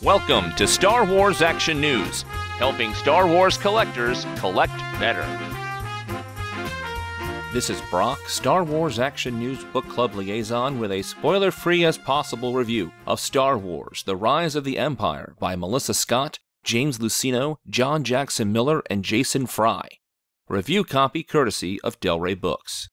Welcome to Star Wars Action News, helping Star Wars collectors collect better. This is Brock, Star Wars Action News Book Club liaison, with a spoiler-free as possible review of Star Wars: The Rise of the Empire by Melissa Scott, James Luceno, John Jackson Miller, and Jason Fry. Review copy courtesy of Del Rey Books.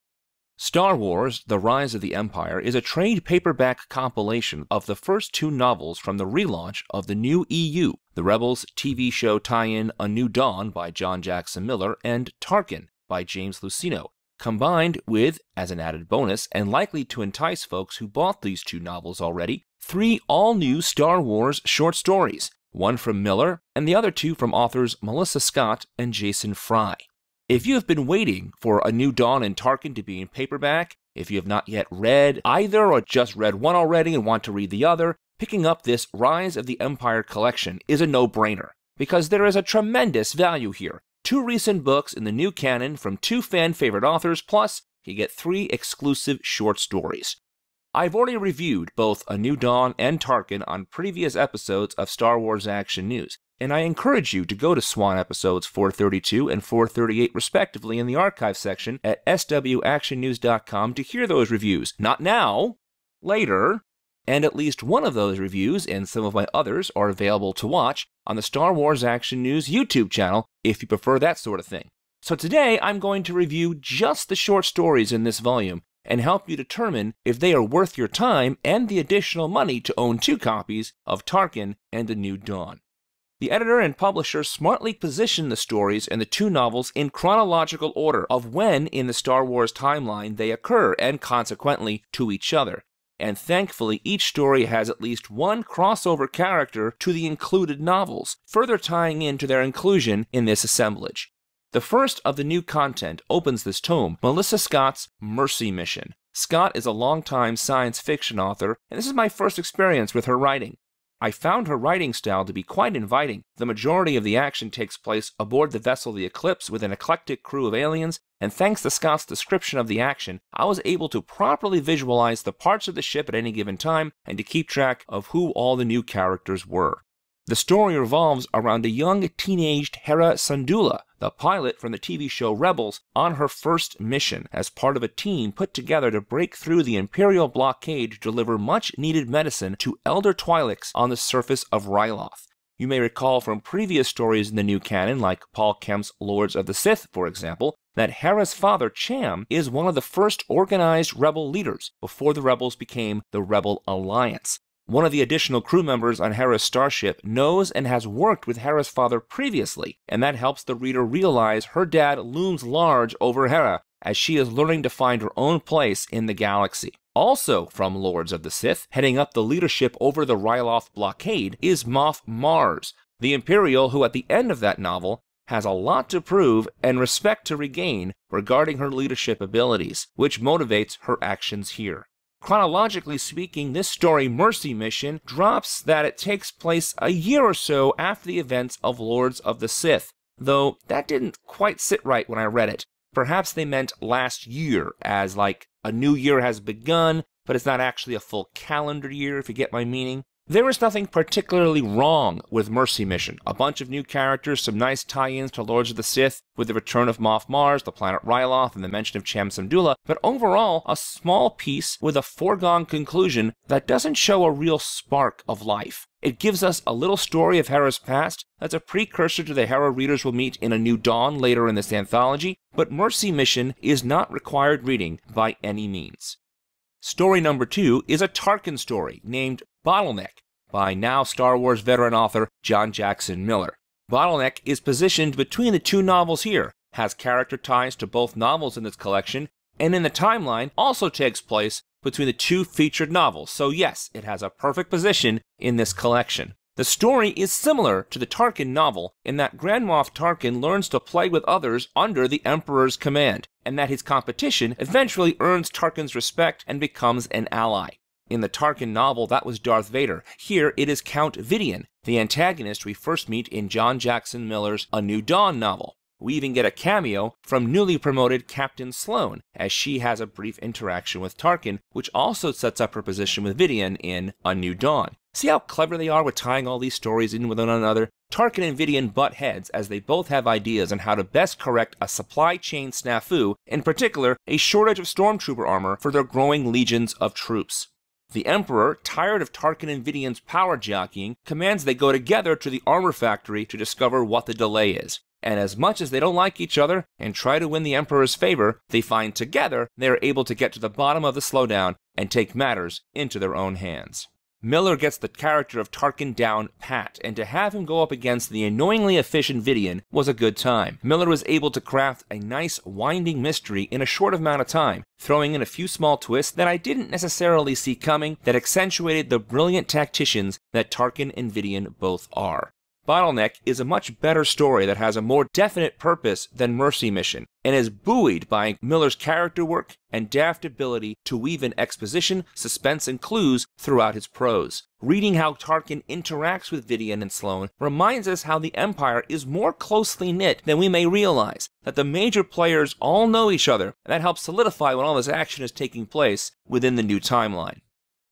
Star Wars: The Rise of the Empire is a trade paperback compilation of the first two novels from the relaunch of the New EU, the Rebels TV show tie-in A New Dawn by John Jackson Miller and Tarkin by James Luceno, combined with, as an added bonus and likely to entice folks who bought these two novels already, 3 all-new Star Wars short stories, one from Miller and the other 2 from authors Melissa Scott and Jason Fry. If you have been waiting for A New Dawn and Tarkin to be in paperback, if you have not yet read either or just read one already and want to read the other, picking up this Rise of the Empire collection is a no-brainer, because there is a tremendous value here. 2 recent books in the new canon from 2 fan-favorite authors, plus you get 3 exclusive short stories. I've already reviewed both A New Dawn and Tarkin on previous episodes of Star Wars Action News, and I encourage you to go to Swan episodes 432 and 438 respectively in the archive section at swactionnews.com to hear those reviews. Not now, later. And at least one of those reviews and some of my others are available to watch on the Star Wars Action News YouTube channel if you prefer that sort of thing. So today I'm going to review just the short stories in this volume and help you determine if they are worth your time and the additional money to own 2 copies of Tarkin and A New Dawn. The editor and publisher smartly positioned the stories in the 2 novels in chronological order of when in the Star Wars timeline they occur, and consequently to each other. And thankfully each story has at least one crossover character to the included novels, further tying into their inclusion in this assemblage. The first of the new content opens this tome, Melissa Scott's Mercy Mission. Scott is a longtime science fiction author, and this is my first experience with her writing. I found her writing style to be quite inviting. The majority of the action takes place aboard the vessel the Eclipse with an eclectic crew of aliens, and thanks to Scott's description of the action, I was able to properly visualize the parts of the ship at any given time and to keep track of who all the new characters were. The story revolves around a young teenaged Hera Syndulla, the pilot from the TV show Rebels, on her first mission as part of a team put together to break through the Imperial blockade to deliver much-needed medicine to Elder Twi'leks on the surface of Ryloth. You may recall from previous stories in the new canon, like Paul Kemp's Lords of the Sith, for example, that Hera's father, Cham, is one of the first organized rebel leaders before the rebels became the Rebel Alliance. One of the additional crew members on Hera's starship knows and has worked with Hera's father previously, and that helps the reader realize her dad looms large over Hera as she is learning to find her own place in the galaxy. Also from Lords of the Sith, heading up the leadership over the Ryloth blockade, is Moff Mars, the Imperial who at the end of that novel has a lot to prove and respect to regain regarding her leadership abilities, which motivates her actions here. Chronologically speaking, this story, Mercy Mission, drops that it takes place a year or so after the events of Lords of the Sith, though that didn't quite sit right when I read it. Perhaps they meant last year, as like a new year has begun, but it's not actually a full calendar year, if you get my meaning. There is nothing particularly wrong with Mercy Mission. A bunch of new characters, some nice tie-ins to Lords of the Sith, with the return of Moff Mars, the planet Ryloth, and the mention of Cham Syndulla, but overall, a small piece with a foregone conclusion that doesn't show a real spark of life. It gives us a little story of Hera's past that's a precursor to the Hera readers will meet in A New Dawn later in this anthology, but Mercy Mission is not required reading by any means. Story number 2 is a Tarkin story named Bottleneck by now Star Wars veteran author John Jackson Miller. Bottleneck is positioned between the 2 novels here, has character ties to both novels in this collection, and in the timeline also takes place between the 2 featured novels, so yes, it has a perfect position in this collection. The story is similar to the Tarkin novel in that Grand Moff Tarkin learns to play with others under the Emperor's command, and that his competition eventually earns Tarkin's respect and becomes an ally. In the Tarkin novel, that was Darth Vader. Here, it is Count Vidian, the antagonist we first meet in John Jackson Miller's A New Dawn novel. We even get a cameo from newly promoted Captain Sloane, as she has a brief interaction with Tarkin, which also sets up her position with Vidian in A New Dawn. See how clever they are with tying all these stories in with one another? Tarkin and Vidian butt heads as they both have ideas on how to best correct a supply chain snafu, in particular, a shortage of stormtrooper armor for their growing legions of troops. The Emperor, tired of Tarkin and Vidian's power jockeying, commands they go together to the armor factory to discover what the delay is. And as much as they don't like each other and try to win the Emperor's favor, they find together they are able to get to the bottom of the slowdown and take matters into their own hands. Miller gets the character of Tarkin down pat, and to have him go up against the annoyingly efficient Vidian was a good time. Miller was able to craft a nice, winding mystery in a short amount of time, throwing in a few small twists that I didn't necessarily see coming that accentuated the brilliant tacticians that Tarkin and Vidian both are. Bottleneck is a much better story that has a more definite purpose than Mercy Mission, and is buoyed by Miller's character work and daft ability to weave in exposition, suspense, and clues throughout his prose. Reading how Tarkin interacts with Vidian and Sloane reminds us how the Empire is more closely knit than we may realize, that the major players all know each other, and that helps solidify when all this action is taking place within the new timeline.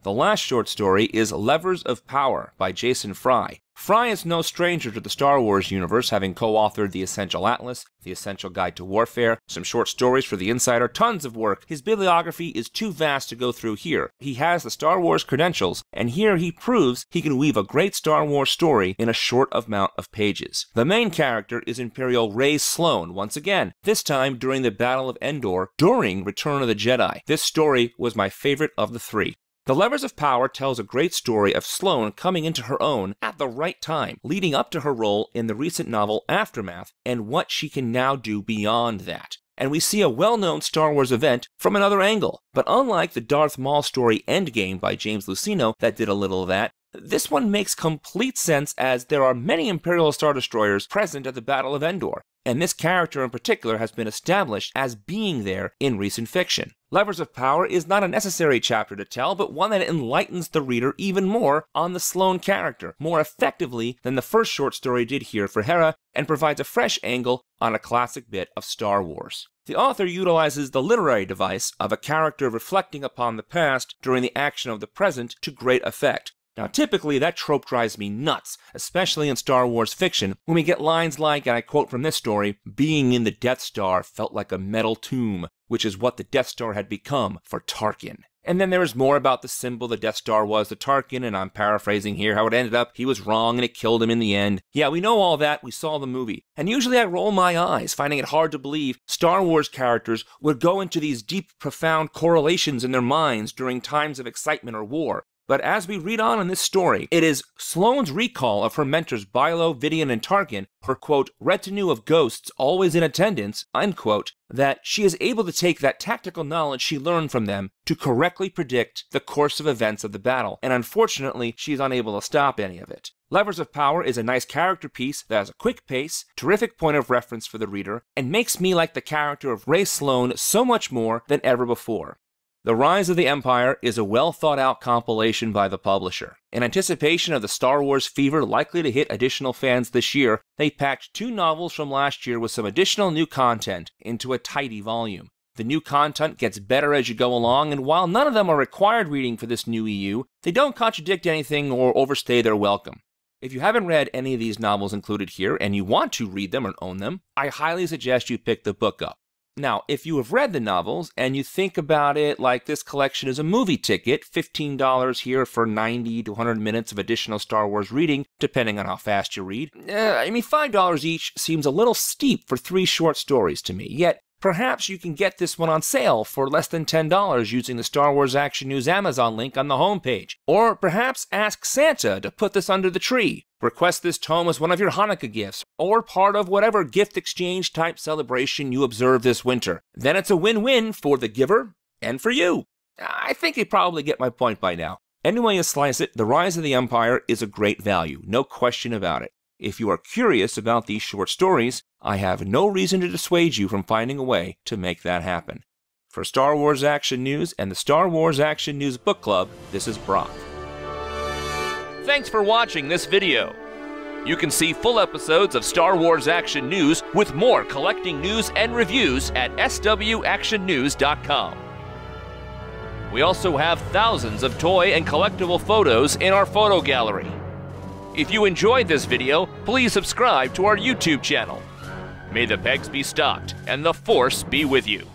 The last short story is Levers of Power by Jason Fry. Fry is no stranger to the Star Wars universe, having co-authored The Essential Atlas, The Essential Guide to Warfare, some short stories for The Insider, tons of work. His bibliography is too vast to go through here. He has the Star Wars credentials, and here he proves he can weave a great Star Wars story in a short amount of pages. The main character is Imperial Reyes Sloane, once again, this time during the Battle of Endor, during Return of the Jedi. This story was my favorite of the three. The Levers of Power tells a great story of Sloane coming into her own at the right time, leading up to her role in the recent novel Aftermath, and what she can now do beyond that. And we see a well-known Star Wars event from another angle. But unlike the Darth Maul story Endgame by James Luceno that did a little of that, this one makes complete sense as there are many Imperial Star Destroyers present at the Battle of Endor, and this character in particular has been established as being there in recent fiction. Levers of Power is not a necessary chapter to tell, but one that enlightens the reader even more on the Sloane character, more effectively than the first short story did here for Hera, and provides a fresh angle on a classic bit of Star Wars. The author utilizes the literary device of a character reflecting upon the past during the action of the present to great effect. Now, typically, that trope drives me nuts, especially in Star Wars fiction, when we get lines like, and I quote from this story, "Being in the Death Star felt like a metal tomb," which is what the Death Star had become for Tarkin. And then there is more about the symbol the Death Star was to Tarkin, and I'm paraphrasing here how it ended up. He was wrong and it killed him in the end. Yeah, we know all that. We saw the movie. And usually I roll my eyes, finding it hard to believe Star Wars characters would go into these deep, profound correlations in their minds during times of excitement or war. But as we read on in this story, it is Sloane's recall of her mentors Bilo, Vidian, and Tarkin, her, quote, retinue of ghosts always in attendance, unquote, that she is able to take that tactical knowledge she learned from them to correctly predict the course of events of the battle, and unfortunately, she is unable to stop any of it. Levers of Power is a nice character piece that has a quick pace, terrific point of reference for the reader, and makes me like the character of Rey Sloane so much more than ever before. The Rise of the Empire is a well-thought-out compilation by the publisher. In anticipation of the Star Wars fever likely to hit additional fans this year, they packed 2 novels from last year with some additional new content into a tidy volume. The new content gets better as you go along, and while none of them are required reading for this new EU, they don't contradict anything or overstay their welcome. If you haven't read any of these novels included here, and you want to read them or own them, I highly suggest you pick the book up. Now, if you have read the novels and you think about it like this collection is a movie ticket, $15 here for 90 to 100 minutes of additional Star Wars reading, depending on how fast you read. $5 each seems a little steep for 3 short stories to me, yet perhaps you can get this one on sale for less than $10 using the Star Wars Action News Amazon link on the homepage. Or perhaps ask Santa to put this under the tree. Request this tome as one of your Hanukkah gifts, or part of whatever gift exchange type celebration you observe this winter. Then it's a win-win for the giver and for you. I think you probably get my point by now. Anyway you slice it, The Rise of the Empire is a great value, no question about it. If you are curious about these short stories, I have no reason to dissuade you from finding a way to make that happen. For Star Wars Action News and the Star Wars Action News Book Club, this is Brock. Thanks for watching this video. You can see full episodes of Star Wars Action News with more collecting news and reviews at swactionnews.com. We also have thousands of toy and collectible photos in our photo gallery. If you enjoyed this video, please subscribe to our YouTube channel. May the pegs be stocked and the Force be with you.